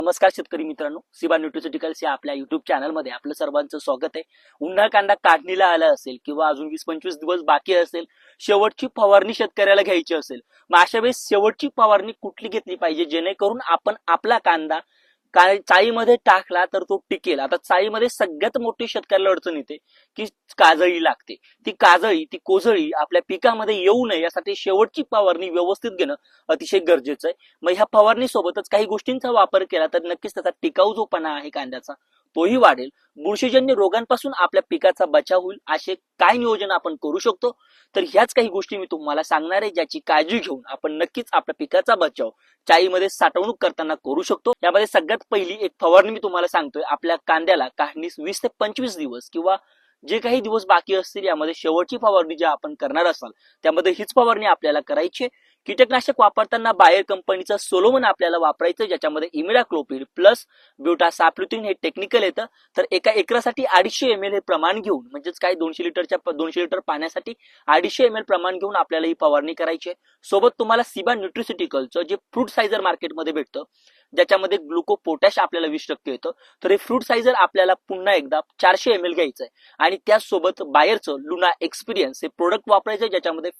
नमस्कार शेतकरी मित्रांनो, सिबा न्यूट्रिस्युटिकल्स या आपल्या युट्यूब चॅनलमध्ये आपलं सर्वांचं स्वागत आहे. उन्हाळ कांदा काढणीला आला असेल किंवा अजून 20-25 दिवस बाकी असेल, शेवटची फवारणी शेतकऱ्याला घ्यायची असेल, मग अशा वेळेस शेवटची फवारणी कुठली घेतली पाहिजे जेणेकरून आपण आपला कांदा चाळीमध्ये टाकला तर तो टिकेल. आता चाळीमध्ये सगळ्यात मोठी शेतकऱ्याला अडचण येते की काजळी लागते. ती कोजळी आपल्या पिकामध्ये येऊ नये यासाठी शेवटची फवारणी व्यवस्थित घेणं अतिशय गरजेचं आहे. मग ह्या फवारणी सोबतच काही गोष्टींचा वापर केला तर नक्कीच त्याचा टिकाऊ जोपणा आहे कांद्याचा तोही वाढेल. बुरशीजन्य रोगांपासून आपल्या पिकाचा बचाव होईल असे काय नियोजन आपण करू शकतो, तर ह्याच काही गोष्टी मी तुम्हाला सांगणार आहे, ज्याची काळजी घेऊन आपण नक्कीच आपल्या पिकाचा बचाव चाळीमध्ये साठवणूक करताना करू शकतो. यामध्ये सगळ्यात पहिली एक फवारणी मी तुम्हाला सांगतोय. आपल्या कांद्याला काढणीस 20 ते 25 दिवस किंवा जे काही दिवस बाकी असतील यामध्ये शेवटची फवारणी जी आपण करणार असाल त्यामध्ये हीच फवारणी आपल्याला करायची. कीटकनाशक वापरताना बायर कंपनीचं सोलोमन आपल्याला वापरायचं, ज्याच्यामध्ये इमिडाक्लोपिड प्लस ब्युटासाप्लुथिन हे टेक्निकल येतं. तर एका एकरासाठी 250 ml हे प्रमाण घेऊन, म्हणजेच काय 200 लिटर पाण्यासाठी 250 ml प्रमाण घेऊन आपल्याला ही फवारणी करायची आहे. सोबत तुम्हाला सिबा न्यूट्रिस्युटिकलचं जे फ्रूट सायझर मार्केटमध्ये भेटतं, ज्याच्यामध्ये ग्लुको पोटॅश आपल्याला 20% येतं, तर हे फ्रूट सायझर आपल्याला पुन्हा एकदा 400 ml घ्यायचं आहे. आणि त्याचसोबत बायरचं लुना एक्सपिरियन्स हे प्रोडक्ट वापरायचं, ज्याच्यामध्ये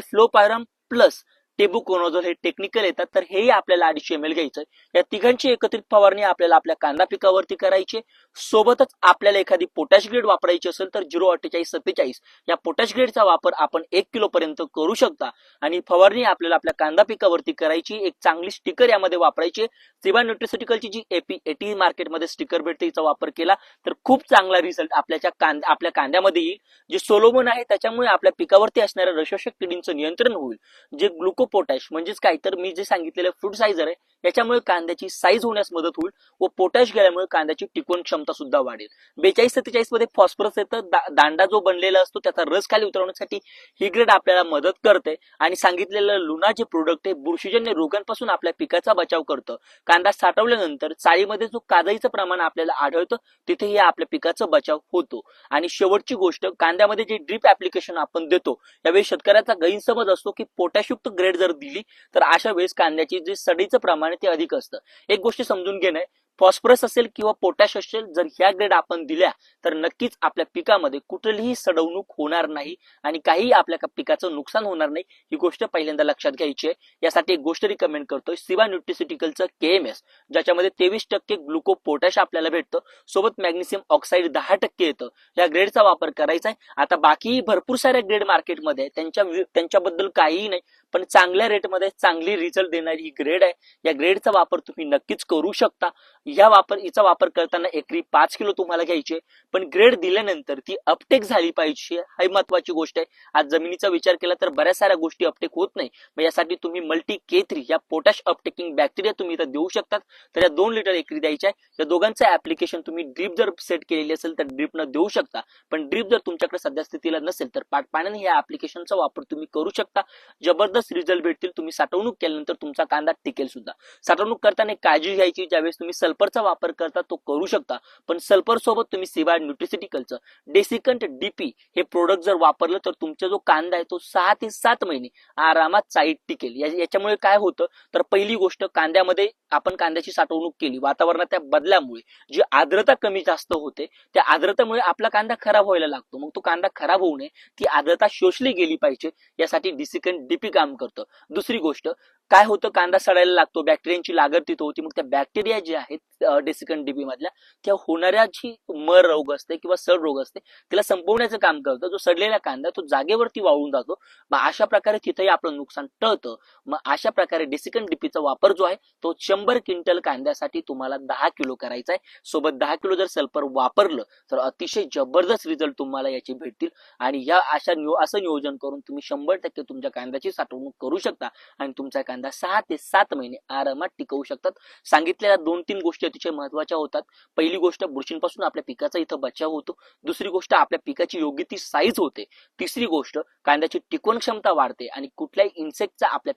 फ्लोपायरम प्लस टेबुकोनोझोल हे टेक्निकल येतात. तर हेही आपल्याला 250 ml घ्यायचंय. या तिघांची एकत्रित फवारणी आपल्याला आपल्या कांदा पिकावरती करायची. सोबतच आपल्याला एखादी पोटॅश ग्रेड वापरायची असेल तर 04847 या पोटॅश ग्रेडचा वापर आपण 1 किलो पर्यंत करू शकता. आणि फवारणी आपल्याला आपल्या कांदा पिकावरती करायची. एक चांगली स्टिकर यामध्ये वापरायची. सिबा न्यूट्रिस्युटिकलची जी AP80 मार्केटमध्ये स्टिकर भेटते, हिचा वापर केला तर खूप चांगला रिझल्ट आपल्या कांद्यामध्ये येईल. जे सोलोमन आहे त्याच्यामुळे आपल्या पिकावरती असणाऱ्या रसशक किडींचं नियंत्रण होईल. जे ग्लुको पोटॅश म्हणजेच काय, तर मी जे सांगितलेलं फ्रूट सायझर आहे याच्यामुळे कांद्याची साईज होण्यास मदत होईल व पोटॅश गेल्यामुळे कांद्याची टिकवण क्षमता सुद्धा वाढेल. 42-47 मध्ये फॉस्फरस येतं. दांडा जो बनलेला असतो त्याचा रस खाली उतरवण्यासाठी ही ग्रेड आपल्याला मदत करते. आणि सांगितलेलं लुना जे प्रोडक्ट आहे बुरशीजन्य रोगांपासून आपल्या पिकाचा बचाव करतं. कांदा साठवल्यानंतर चाळीमध्ये जो काजळीचं प्रमाण आपल्याला आढळतं तिथेही आपल्या पिकाचा बचाव होतो. आणि शेवटची गोष्ट, कांद्यामध्ये जे ड्रिप ऍप्लिकेशन आपण देतो यावेळी शेतकऱ्याचा गैरसमज असतो की पोटॅशयुक्त ग्रेड जर दिली तर अशा वेळेस कांद्याची जे सडीचं प्रमाण ते अधिक असतं. एक गोष्ट समजून घेणं, फॉस्फरस असेल किंवा पोटॅश असेल, जर ह्या ग्रेड आपण दिल्या तर नक्कीच आपल्या पिकामध्ये कुठलीही सडवणूक होणार नाही आणि काही आपल्या पिकाचं नुकसान होणार नाही. ही गोष्ट पहिल्यांदा लक्षात घ्यायची आहे. यासाठी एक गोष्ट रिकमेंड करतोय, सिबा न्यूट्रिस्युटिकलचं KMS, ज्याच्यामध्ये 23% ग्लुको पोटॅश आपल्याला भेटतं. सोबत मॅग्नेशियम ऑक्साईड 10% येतं. या ग्रेडचा वापर करायचा आहे. आता बाकी भरपूर साऱ्या ग्रेड मार्केटमध्ये त्यांच्याबद्दल काहीही नाही, पण चांगल्या रेटमध्ये चांगली रिझल्ट देणारी ही ग्रेड आहे. या ग्रेडचा वापर तुम्ही नक्कीच करू शकता. हिचा वापर करताना एकरी 5 किलो तुम्हाला घ्यायचे, पण ग्रेड दिल्यानंतर ती अपटेक झाली पाहिजे, ही महत्वाची गोष्ट आहे. आज जमिनीचा विचार केला तर बऱ्याच साऱ्या गोष्टी अपटेक होत नाही. मग यासाठी तुम्ही मल्टी K3 या पोटॅश अपटेकिंग बॅक्टेरिया तुम्ही इथं देऊ शकतात. तर या 2 लिटर एकरी द्यायच्या आहे. या दोघांचं ऍप्लिकेशन तुम्ही ड्रीप जर सेट केलेली असेल तर ड्रीपनं देऊ शकता, पण ड्रीप जर तुमच्याकडे सध्या स्थितीला नसेल तर पाण्याने या ऍप्लिकेशनचा वापर तुम्ही करू शकता. जबरदस्त रिझल्ट भेटतील. तुम्ही साठवणूक केल्यानंतर तुमचा कांदा टिकेल सुद्धा. साठवणूक करताना काळजी घ्यायची, ज्यावेळेस तुम्ही सल्फरचा वापर करता तो करू शकता, पण सल्फर सोबत तुम्ही सिबा न्यूट्रिस्युटिकलचं डेसिकंट DP हे प्रोडक्ट जर वापरलं तर तुमचा जो कांदा आहे तो 6 ते 7 महिने आरामात चाळीत टिकेल. याच्यामुळे काय होतं, तर पहिली गोष्ट, कांद्यामध्ये आपण कांद्याची साठवणूक केली, वातावरणात बदलामुळे जी आर्द्रता कमी जास्त होते, त्या आर्द्रतेमुळे आपला कांदा खराब व्हायला लागतो. मग तो कांदा खराब होऊ नये, ती आर्द्रता शोषली गेली पाहिजे, यासाठी डेसिकंट DP काम करतं. दुसरी गोष्ट, काय होतं, कांदा सडायला लागतो, बॅक्टेरियांची लागण तिथं होती. मग त्या बॅक्टेरिया जे आहेत डेसिकंट DP मधल्या, त्या होणाऱ्या जी मर रोग असते किंवा सड रोग असते त्याला संपवण्याचं काम करतं. जो सडलेला कांदा तो जागेवरती वाळून जातो. मग अशा प्रकारे तिथेही आपलं नुकसान टळतं. मग अशा प्रकारे डेसिकंट DPचा वापर जो आहे तो 100 क्विंटल कांद्यासाठी तुम्हाला 10 किलो करायचा आहे. सोबत 10 किलो जर सल्फर वापरलं तर अतिशय जबरदस्त रिझल्ट तुम्हाला याचे भेटतील. आणि असं नियोजन करून तुम्ही 100% तुमच्या कांद्याची साठवणूक करू शकता आणि तुमचा कांदा 6 ते 7 महिने आरामात टिकवू शकतात. सांगितलेल्या 2-3 गोष्टी अतिशय महत्वाच्या होतात. पहिली गोष्ट, बुरशींपासून आपल्या पिकाचा इथं बचाव होतो. दुसरी गोष्ट, आपल्या पिकाची योग्य ती साईज होते. तिसरी गोष्ट, कांद्याची टिकवण क्षमता वाढते आणि कुठल्याही इन्सेक्टचा आपल्या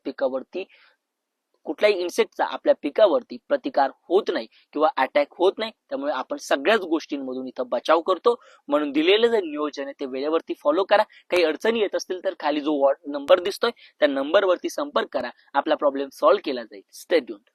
पिकावरती प्रतिकार होत नाही किंवा अटॅक होत नाही. त्यामुळे आपण सगळ्याच गोष्टींमधून इथं बचाव करतो. म्हणून दिलेलं जे नियोजन आहे ते वेळेवरती फॉलो करा. काही अडचणी येत असतील तर खाली जो नंबर दिसतोय त्या नंबरवरती संपर्क करा. आपला प्रॉब्लेम सॉल्व्ह केला जाईल. Stay tuned.